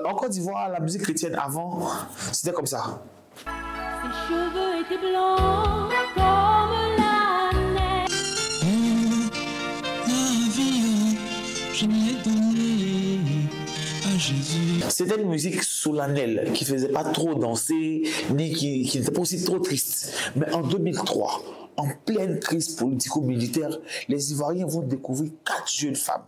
En Côte d'Ivoire, la musique chrétienne avant, c'était comme ça. Ses cheveux étaient blancs comme la neige. Ma vie, je m'y ai donné à Jésus. C'était une musique solennelle qui ne faisait pas trop danser, ni qui n'était pas aussi trop triste. Mais en 2003, en pleine crise politico-militaire, les Ivoiriens vont découvrir 4 jeunes femmes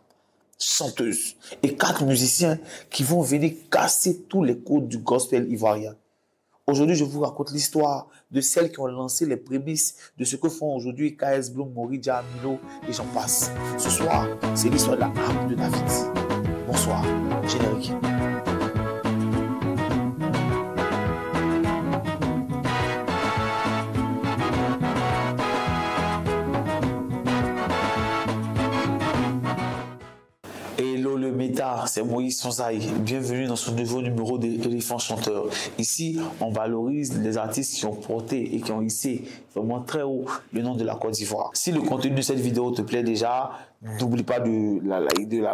chanteuses et 4 musiciens qui vont venir casser tous les codes du gospel ivoirien. Aujourd'hui, je vous raconte l'histoire de celles qui ont lancé les prémices de ce que font aujourd'hui KS Bloom, Moridja, Amino et j'en passe. Ce soir, c'est l'histoire de la harpe de David. Bonsoir, générique. Hello le méta, c'est Moïse Sonsaï. Bienvenue dans ce nouveau numéro d'Éléphant Chanteur. Ici, on valorise les artistes qui ont porté et qui ont hissé vraiment très haut le nom de la Côte d'Ivoire. Si le contenu de cette vidéo te plaît déjà, n'oublie pas de la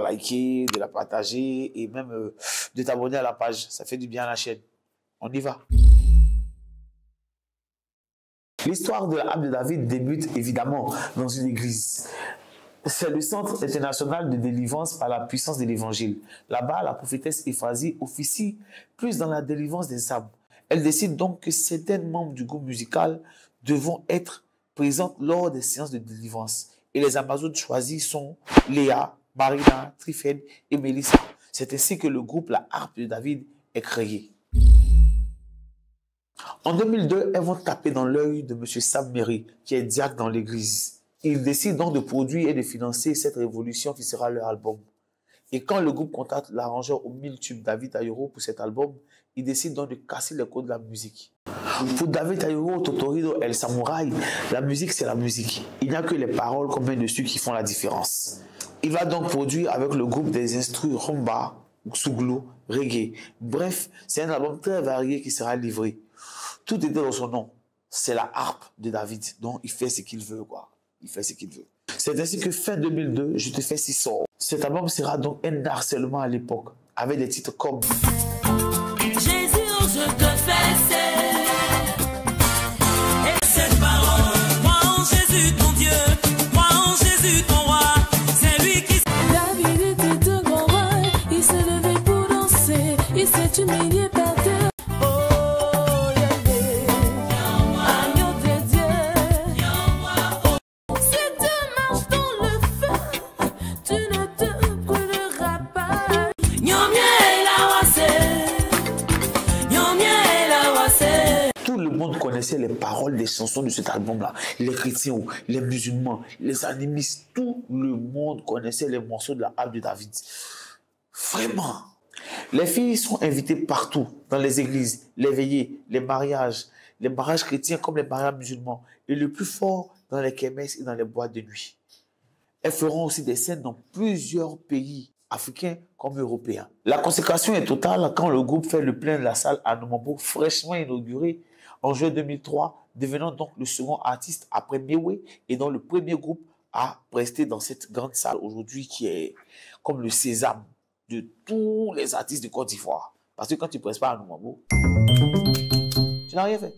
liker, de la partager et même de t'abonner à la page. Ça fait du bien à la chaîne. On y va. L'histoire de la harpe de David débute évidemment dans une église. C'est le centre international de délivrance par la puissance de l'évangile. Là-bas, la prophétesse Éphasie officie plus dans la délivrance des âmes. Elle décide donc que certains membres du groupe musical devront être présents lors des séances de délivrance. Et les Amazones choisies sont Léa, Marina, Trifène et Mélissa. C'est ainsi que le groupe La Harpe de David est créé. En 2002, elles vont taper dans l'œil de M. Sam Mary, qui est diacre dans l'église. Ils décident donc de produire et de financer cette révolution qui sera leur album. Et quand le groupe contacte l'arrangeur au 1000 tubes David Ayoro pour cet album, il décide donc de casser les codes de la musique. Pour David Ayoro, Totorido, El Samouraï, la musique c'est la musique. Il n'y a que les paroles qu'on met dessus qui font la différence. Il va donc produire avec le groupe des instrus rumba, souglo, reggae. Bref, c'est un album très varié qui sera livré. Tout était dans son nom. C'est la harpe de David, donc il fait ce qu'il veut, quoi. Il fait ce qu'il veut. C'est ainsi que fin 2002, Je te fais 600. Cet album sera donc un harcèlement à l'époque, avec des titres comme Jésus, je te fais et cette parole, crois en Jésus ton Dieu, crois en Jésus ton roi, c'est lui qui... David était un grand roi, il s'est levé pour danser, il s'est humilié par terre. Oh, agneau de Dieu, si tu marches dans le feu, tu ne te brûleras pas. tout le monde connaissait les paroles des chansons de cet album-là. Les chrétiens, les musulmans, les animistes, tout le monde connaissait les morceaux de la harpe de David. Vraiment. Les filles sont invitées partout, dans les églises, les veillées, les mariages chrétiens comme les mariages musulmans, et le plus fort, dans les kermesses et dans les boîtes de nuit. Elles feront aussi des scènes dans plusieurs pays africains comme européens. La consécration est totale quand le groupe fait le plein de la salle à Numambo, fraîchement inauguré en juin 2003, devenant donc le second artiste après Mewé et donc le premier groupe à prester dans cette grande salle aujourd'hui qui est comme le sésame de tous les artistes de Côte d'Ivoire. Parce que quand tu ne prestes pas à Numambo, tu n'as rien fait.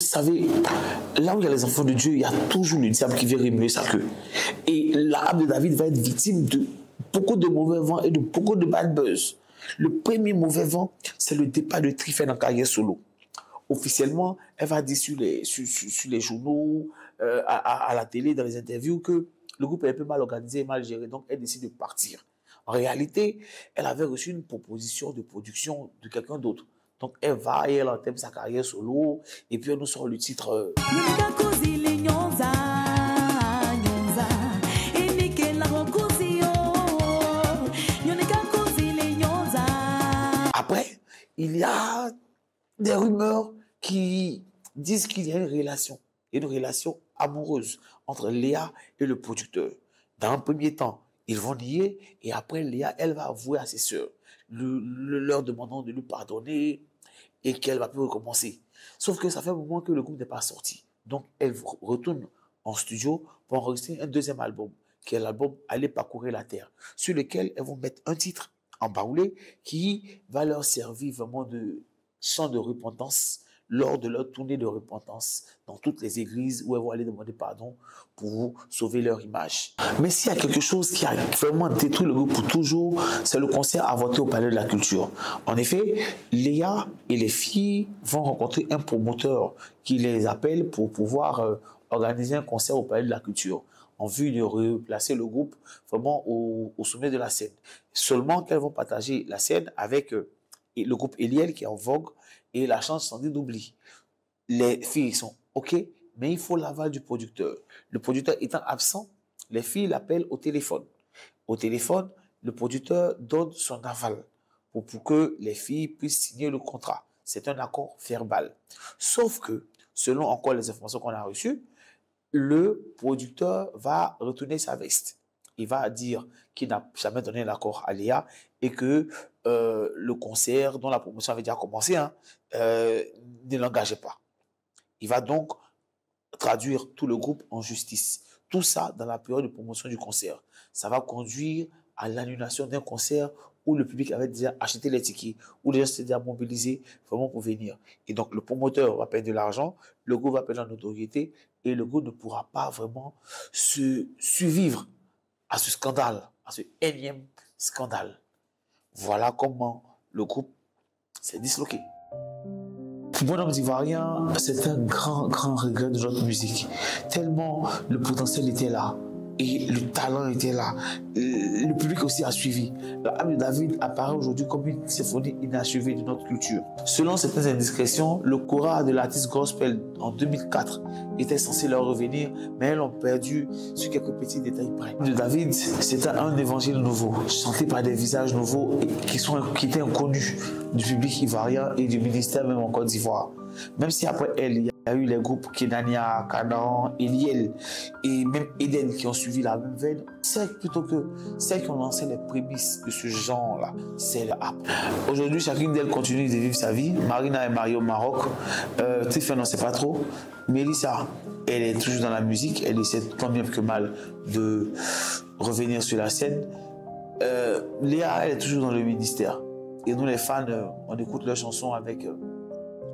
Vous savez, là où il y a les enfants de Dieu, il y a toujours le diable qui vient remuer sa queue. Et la harpe de David va être victime de beaucoup de mauvais vents et de beaucoup de bad buzz. Le premier mauvais vent, c'est le départ de Trifène en carrière solo. Officiellement, elle va dire sur les journaux, à la télé, dans les interviews, que le groupe est un peu mal organisé et mal géré, donc elle décide de partir. En réalité, elle avait reçu une proposition de production de quelqu'un d'autre. Donc elle va et elle entame sa carrière solo, et puis elle nous sort le titre. Après, il y a des rumeurs qui disent qu'il y a une relation amoureuse entre Léa et le producteur. Dans un premier temps, ils vont nier et après Léa, elle va avouer à ses sœurs, leur demandant de lui pardonner et qu'elle va plus recommencer. Sauf que ça fait un moment que le groupe n'est pas sorti. Donc, elle retourne en studio pour enregistrer un deuxième album, qui est l'album Aller parcourir la terre, sur lequel elles vont mettre un titre en baoulé qui va leur servir vraiment de chant de repentance lors de leur tournée de repentance dans toutes les églises où elles vont aller demander pardon pour sauver leur image. Mais s'il y a quelque chose qui a vraiment détruit le groupe pour toujours, c'est le concert avorté au Palais de la Culture. En effet, Léa et les filles vont rencontrer un promoteur qui les appelle pour pouvoir organiser un concert au Palais de la Culture en vue de replacer le groupe vraiment au sommet de la scène. Seulement qu'elles vont partager la scène avec le groupe Eliel qui est en vogue et la chance Sandy d'oubli. Les filles sont OK, mais il faut l'aval du producteur. Le producteur étant absent, les filles l'appellent au téléphone. Au téléphone, le producteur donne son aval pour que les filles puissent signer le contrat. C'est un accord verbal. Sauf que, selon encore les informations qu'on a reçues, le producteur va retourner sa veste. Il va dire qu'il n'a jamais donné l'accord à Léa et que le concert dont la promotion avait déjà commencé ne l'engageait pas. Il va donc traduire tout le groupe en justice. Tout ça dans la période de promotion du concert. Ça va conduire à l'annulation d'un concert où le public avait déjà acheté les tickets, où les gens s'étaient déjà mobilisés vraiment pour venir. Et donc le promoteur va perdre de l'argent, le groupe va perdre la notoriété et le groupe ne pourra pas vraiment se survivre à ce scandale, à ce énième scandale. Voilà comment le groupe s'est disloqué. Pour Bonhomme Ivoirien, c'est un grand regret de notre musique. Tellement le potentiel était là et le talent était là. Le public aussi a suivi. L'âme de David apparaît aujourd'hui comme une symphonie inachevée de notre culture. Selon certaines indiscrétions, le chorale de l'artiste gospel en 2004 était censé leur revenir, mais elles l'ont perdu sur quelques petits détails près. L'âme de David, c'était un évangile nouveau, chanté par des visages nouveaux qui étaient inconnus du public ivoirien et du ministère même en Côte d'Ivoire. Même si après elle, il y a eu les groupes Kenania, Canaan, Eliel et même Eden qui ont suivi la même veine, c'est plutôt que celles qui ont lancé les prémices de ce genre-là, c'est le rap. Aujourd'hui, chacune d'elles continue de vivre sa vie. Marina est mariée au Maroc. Tiffany, on ne sait pas trop. Mélissa, elle est toujours dans la musique. Elle essaie tant bien que mal de revenir sur la scène. Léa, elle est toujours dans le ministère. Et nous, les fans, on écoute leurs chansons avec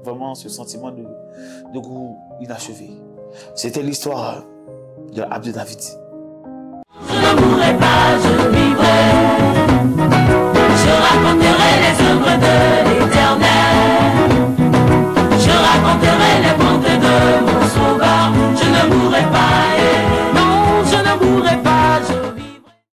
vraiment ce sentiment de goût inachevé. C'était l'histoire de Abdel David. Je ne mourrai pas, je